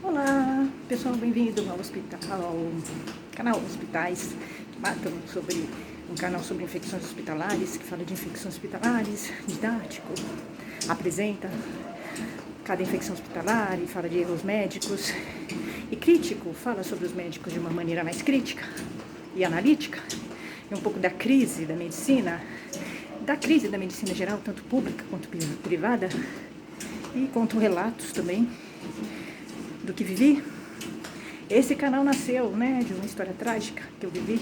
Olá, pessoal, bem-vindo ao canal Hospitais que Matam, um canal sobre infecções hospitalares, que fala de infecções hospitalares, didático, apresenta cada infecção hospitalar e fala de erros médicos, e crítico, fala sobre os médicos de uma maneira mais crítica e analítica, e um pouco da crise da medicina geral, tanto pública quanto privada, e conto relatos também do que vivi. Esse canal nasceu, de uma história trágica que eu vivi,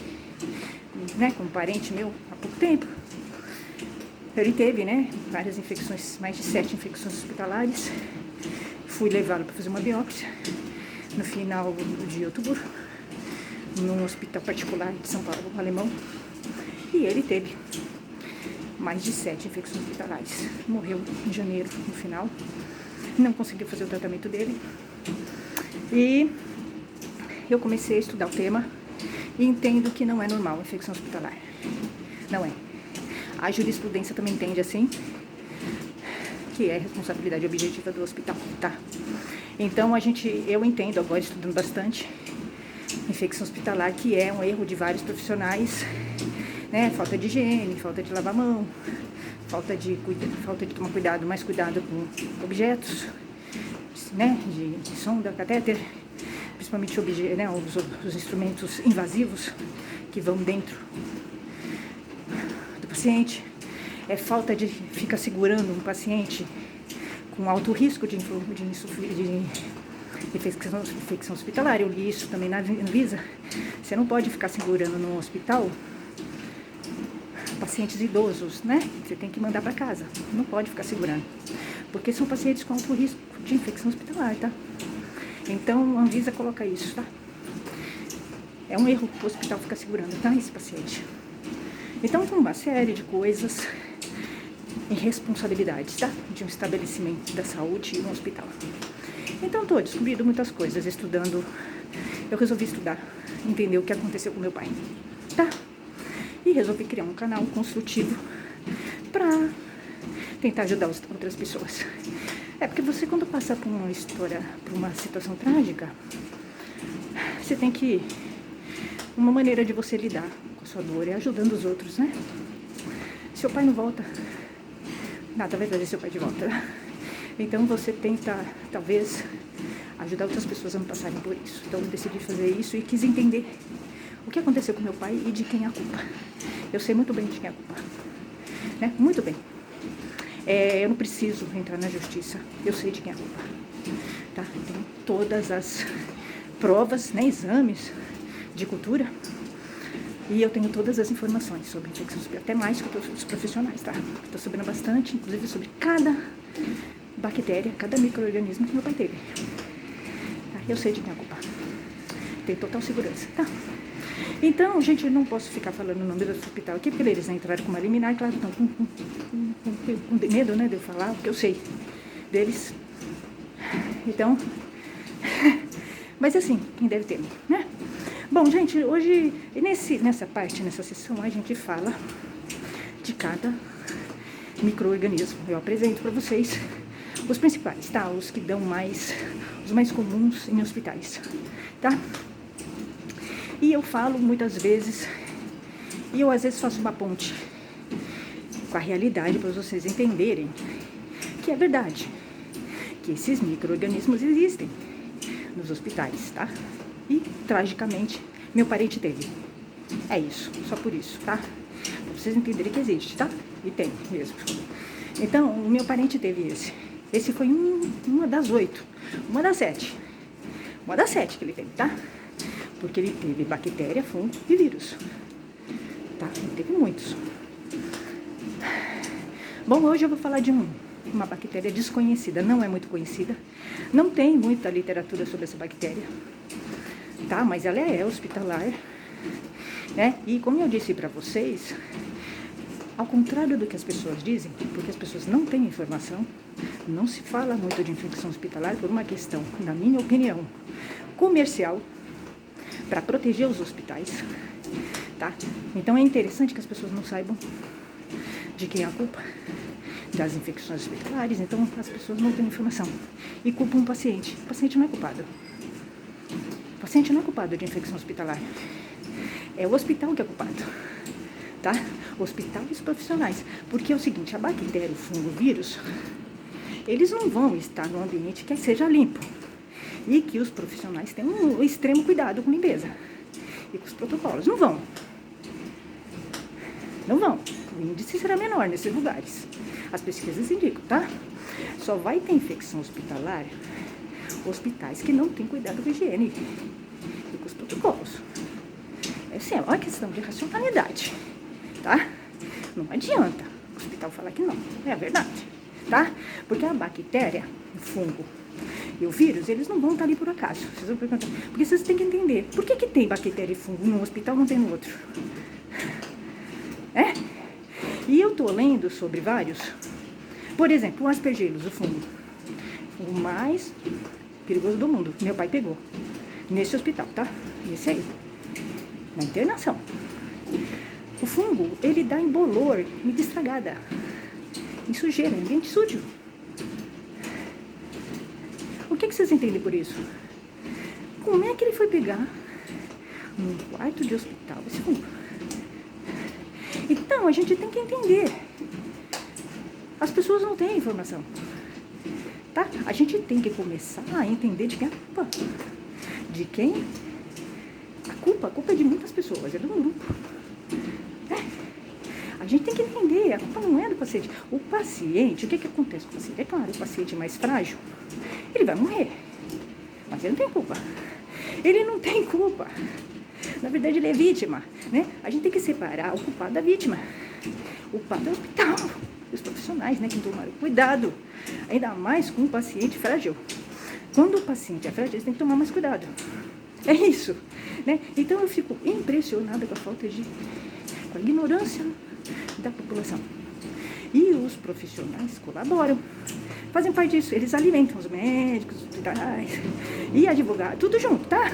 com um parente meu há pouco tempo. Ele teve, várias infecções, mais de 7 infecções hospitalares. Fui levá-lo para fazer uma biópsia no final de outubro, num hospital particular de São Paulo, alemão. E ele teve mais de 7 infecções hospitalares. Morreu em janeiro, no final. Não conseguiu fazer o tratamento dele. E eu comecei a estudar o tema e entendo que não é normal a infecção hospitalar. Não é. A jurisprudência também entende assim, que é responsabilidade objetiva do hospital, tá? Então eu entendo agora, estudando bastante, infecção hospitalar, que é um erro de vários profissionais, falta de higiene, falta de lavar a mão, falta de tomar cuidado, mais cuidado com objetos, de sonda, catéter, principalmente os instrumentos invasivos que vão dentro do paciente. É falta de ficar segurando um paciente com alto risco de infecção hospitalar. Eu li isso também na Anvisa. Você não pode ficar segurando no hospital pacientes idosos, Você tem que mandar para casa. Não pode ficar segurando, porque são pacientes com alto risco de infecção hospitalar, tá? Então, a Anvisa coloca isso, tá? É um erro o hospital ficar segurando, tá? Esse paciente. Então, tem uma série de coisas e responsabilidades, tá? De um estabelecimento da saúde e um hospital. Então, estou descobrindo muitas coisas, estudando. Eu resolvi estudar, entender o que aconteceu com meu pai, tá? E resolvi criar um canal construtivo para tentar ajudar outras pessoas. Porque você, quando passa por uma história, por uma situação trágica, você tem que... Uma maneira de você lidar com a sua dor é ajudando os outros, Seu pai não volta, nada vai trazer seu pai de volta. Então você tenta, talvez, ajudar outras pessoas a não passarem por isso. Então eu decidi fazer isso e quis entender o que aconteceu com meu pai e de quem é a culpa. Eu sei muito bem de quem é a culpa, Muito bem. Eu não preciso entrar na justiça. Eu sei de quem é a culpa, tá? Tem todas as provas, exames de cultura. E eu tenho todas as informações sobre infecção hospitalar, até mais que os profissionais, tá? Estou sabendo bastante, inclusive, sobre cada bactéria, cada micro-organismo que meu pai teve. Tá? Eu sei de quem é a culpa. Tenho total segurança, tá? Então, gente, eu não posso ficar falando o nome do hospital aqui, porque eles entraram com uma liminar, claro, estão com medo, de eu falar, porque eu sei deles. Então, mas assim, quem deve ter, Bom, gente, hoje, nessa sessão, a gente fala de cada micro-organismo. Eu apresento para vocês os principais, tá? Os que dão os mais comuns em hospitais, tá? E eu falo muitas vezes, e eu às vezes faço uma ponte com a realidade para vocês entenderem que é verdade, que esses micro-organismos existem nos hospitais, tá? E, tragicamente, meu parente teve. É isso, só por isso, tá? Pra vocês entenderem que existe, tá? E tem mesmo. Então, o meu parente teve esse. Esse foi uma das 8, uma das 7. Uma das 7 que ele teve, tá? Porque ele teve bactéria, fungo e vírus, tá? Ele teve muitos. Bom, hoje eu vou falar de uma bactéria desconhecida, não é muito conhecida, não tem muita literatura sobre essa bactéria, tá? Mas ela é hospitalar, E como eu disse para vocês, ao contrário do que as pessoas dizem, porque as pessoas não têm informação, não se fala muito de infecção hospitalar por uma questão, na minha opinião, comercial, para proteger os hospitais, tá? Então é interessante que as pessoas não saibam de quem é a culpa das infecções hospitalares. Então as pessoas não têm informação e culpam o paciente. O paciente não é culpado, paciente não é culpado de infecção hospitalar. É o hospital que é culpado, tá? O hospital e os profissionais. Porque é o seguinte, a bactéria, o fungo, o vírus, eles não vão estar num ambiente que seja limpo. E que os profissionais tenham um extremo cuidado com limpeza. E com os protocolos. Não vão. Não vão. O índice será menor nesses lugares. As pesquisas indicam, tá? Só vai ter infecção hospitalar hospitais que não têm cuidado com a higiene e com os protocolos. Essa é uma questão de racionalidade, tá? Não adianta o hospital falar que não. É a verdade, tá? Porque a bactéria, o fungo e o vírus, eles não vão estar ali por acaso. Vocês vão perguntar. Porque vocês têm que entender. Por que tem bactéria e fungo num hospital e não tem no outro? E eu tô lendo sobre vários. Por exemplo, o aspergillus, o fungo mais perigoso do mundo. Meu pai pegou nesse hospital, tá? Esse aí, na internação. O fungo, ele dá em bolor, em estragada, em sujeira, em ambiente sujo. O que vocês entendem por isso? Como é que ele foi pegar num quarto de hospital esse fungo? Então, a gente tem que entender. As pessoas não têm informação, tá? A gente tem que começar a entender de quem é a culpa. De quem? A culpa é de muitas pessoas, é do grupo. A gente tem que entender, a culpa não é do paciente. O paciente, o que acontece com o paciente? É claro, o paciente mais frágil, ele vai morrer. Mas ele não tem culpa. Ele não tem culpa. Na verdade, ele é vítima, né? A gente tem que separar o culpado da vítima. O culpado é o hospital, os profissionais, né? Que tomaram cuidado, ainda mais com o paciente frágil. Quando o paciente é frágil, eles têm que tomar mais cuidado. É isso, né? Então, eu fico impressionada com a falta de... com a ignorância da população. E os profissionais colaboram, fazem parte disso. Eles alimentam os médicos, os hospitais e advogados, tudo junto, tá?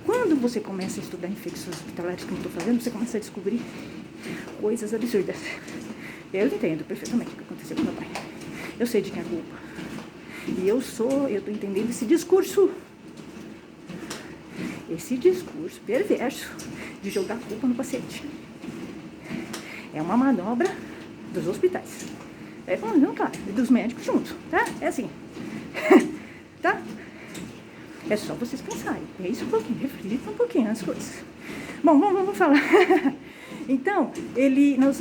Quando você começa a estudar infecções hospitalares, como eu estou fazendo, você começa a descobrir coisas absurdas. Eu entendo perfeitamente o que aconteceu com meu pai. Eu sei de quem é a culpa. E eu estou entendendo esse discurso perverso de jogar a culpa no paciente. É uma manobra dos hospitais. Não, cara, e dos médicos juntos, tá? É assim. Tá? É só vocês pensarem. É isso um pouquinho, reflita um pouquinho as coisas. Bom, vamos falar. Então,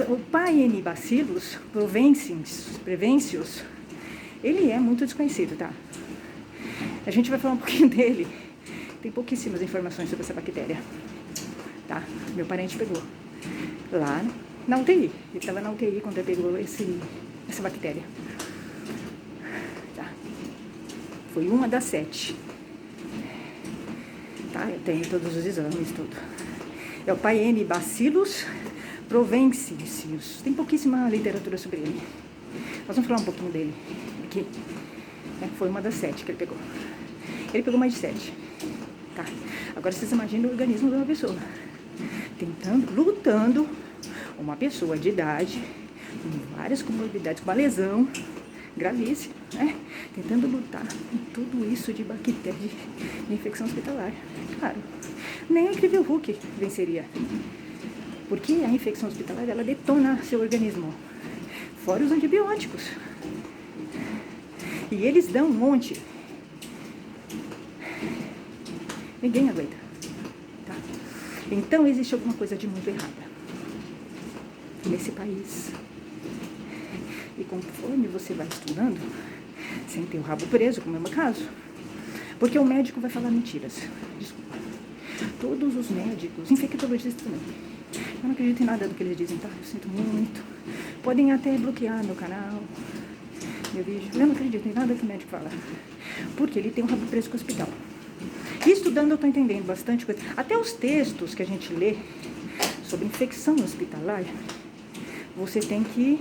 o Paenibacillus prevencius, ele é muito desconhecido, tá? A gente vai falar um pouquinho dele. Tem pouquíssimas informações sobre essa bactéria, tá? Meu parente pegou lá na UTI. Ele estava na UTI quando ele pegou essa bactéria. Tá? Foi uma das 7. Tá? Eu tenho todos os exames, tudo. É o Paenibacillus provencius. Tem pouquíssima literatura sobre ele. Nós vamos falar um pouquinho dele aqui. Foi uma das 7 que ele pegou. Ele pegou mais de 7. Tá? Agora vocês imaginam o organismo de uma pessoa lutando, uma pessoa de idade, com várias comorbidades, com uma lesão gravíssima, né? Tentando lutar com tudo isso de bactéria, de infecção hospitalar. Claro, nem o Incrível Hulk venceria. Porque a infecção hospitalar, ela detona seu organismo. Fora os antibióticos. E eles dão um monte. Ninguém aguenta. Tá? Então, existe alguma coisa de muito errada nesse país. E conforme você vai estudando, sem ter o rabo preso, como é o meu caso, porque o médico vai falar mentiras. Desculpa. Todos os médicos, infectologistas também. Eu não acredito em nada do que eles dizem, tá? Eu sinto muito. Podem até bloquear meu canal, meu vídeo. Eu não acredito em nada que o médico fala. Porque ele tem um rabo preso com o hospital. E estudando eu estou entendendo bastante coisa. Até os textos que a gente lê sobre infecção hospitalar, você tem que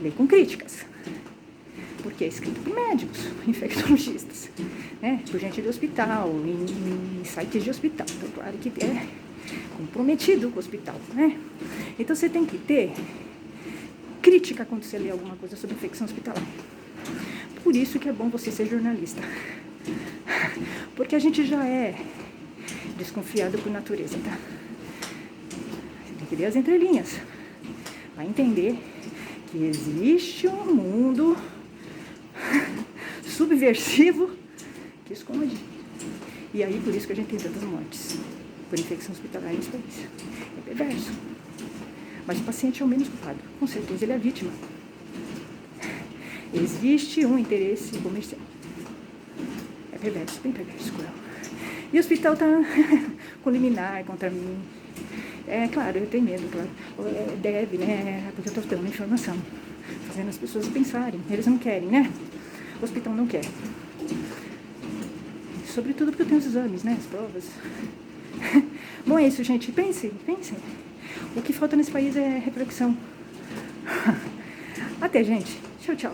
ler com críticas. Porque é escrito por médicos, infectologistas, né? Por gente de hospital, em sites de hospital. Então, claro que é comprometido com o hospital, né? Então, você tem que ter crítica quando você lê alguma coisa sobre infecção hospitalar. Por isso que é bom você ser jornalista. Porque a gente já é desconfiado por natureza, tá? Você tem que ler as entrelinhas. Vai entender que existe um mundo subversivo que esconde. E aí, por isso que a gente tem tantas mortes por infecção hospitalar nesse país. É perverso. Mas o paciente é o menos culpado. Com certeza ele é a vítima. Existe um interesse comercial. É perverso, bem perverso, cruel. E o hospital tá com liminar contra mim. É claro, eu tenho medo, claro. Deve, né? Porque eu tô dando informação. Fazendo as pessoas pensarem. Eles não querem, né? O hospital não quer. Sobretudo porque eu tenho os exames, né? As provas. Bom, é isso, gente. Pensem. O que falta nesse país é reflexão. Até, gente. Tchau.